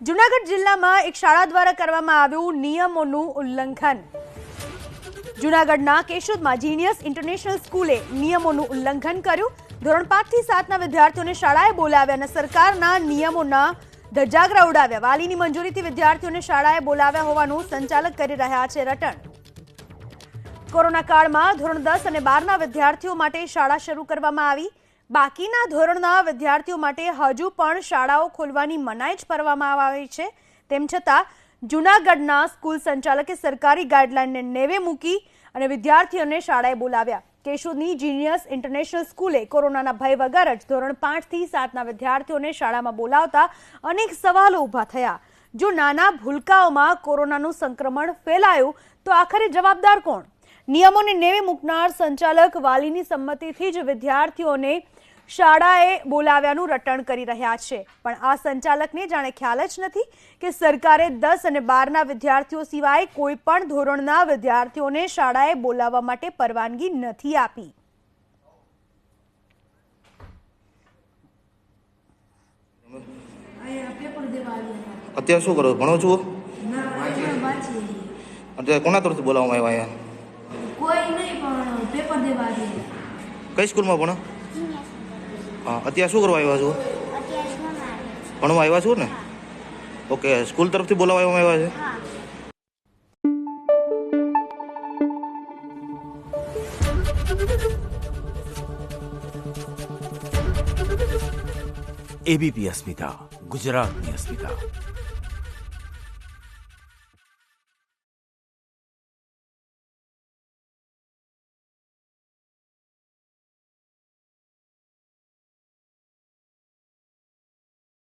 જૂનાગઢ જિલ્લામાં એક શાળા દ્વારા કરવામાં આવ્યું નિયમોનું ઉલ્લંઘન। જૂનાગઢના કેશોદમાં જીનિયસ ઇન્ટરનેશનલ સ્કૂલે નિયમોનું ઉલ્લંઘન કર્યું। ધોરણ 5 થી 7ના વિદ્યાર્થીઓને શાળાએ બોલાવ્યા અને સરકારના નિયમોના ધજાગરા ઉડાવ્યા। વાલીની મંજૂરીથી વિદ્યાર્થીઓને શાળાએ બોલાવ્યા હોવાનું સંચાલક કરી રહ્યા છે રટણ। કોરોના કાળમાં ધોરણ 10 અને 12ના વિદ્યાર્થીઓ માટે શાળા શરૂ કરવામાં આવી। બાકીના ધોરણના વિદ્યાર્થીઓ માટે હજુ પણ શાળાઓ ખોલવાની મનાઈ જ કરવામાં આવી છે। તેમ છતાં જૂનાગઢના સ્કૂલ સંચાલકે સરકારી ગાઈડલાઈનને નેવે મૂકી અને વિદ્યાર્થીઓને શાળાએ બોલાવ્યા। કેશોદની જીનિયસ ઇન્ટરનેશનલ સ્કૂલે કોરોનાના ભય વગર જ ધોરણ 5 થી 7ના વિદ્યાર્થીઓને શાળામાં બોલાવતા અનેક સવાલો ઊભા થયા। જો નાના ભૂલકાઓમાં કોરોનાનું સંક્રમણ ફેલાયું તો આખરે જવાબદાર કોણ? નિયમોને નેવે મૂકનાર સંચાલક વાલીની સંમતિથી જ વિદ્યાર્થીઓને શાળાએ બોલાવ્યાનું રટણ કરી રહ્યા છે, પણ આ સંચાલકને જાણે ખ્યાલ જ નથી કે સરકારે 10 અને 12ના વિદ્યાર્થીઓ સિવાય કોઈ પણ ધોરણના વિદ્યાર્થીઓને શાળાએ બોલાવવા માટે પરવાનગી નથી આપી। અત્યારે શું કરો? ભણો છો? અત્યારે કોના તરફથી બોલાવવામાં આવ્યા? કોઈ નહીં, પણ પેપર દેવા આવ્યા। કઈ સ્કૂલમાં ભણો? હા, અત્યારે શું કરવા આવ્યા છો? ભણવા આવ્યા છો ને? ઓકે, સ્કૂલ તરફથી બોલાવવામાં આવ્યા છે? એબીપી અસ્મિતા, ગુજરાતની અસ્મિતા।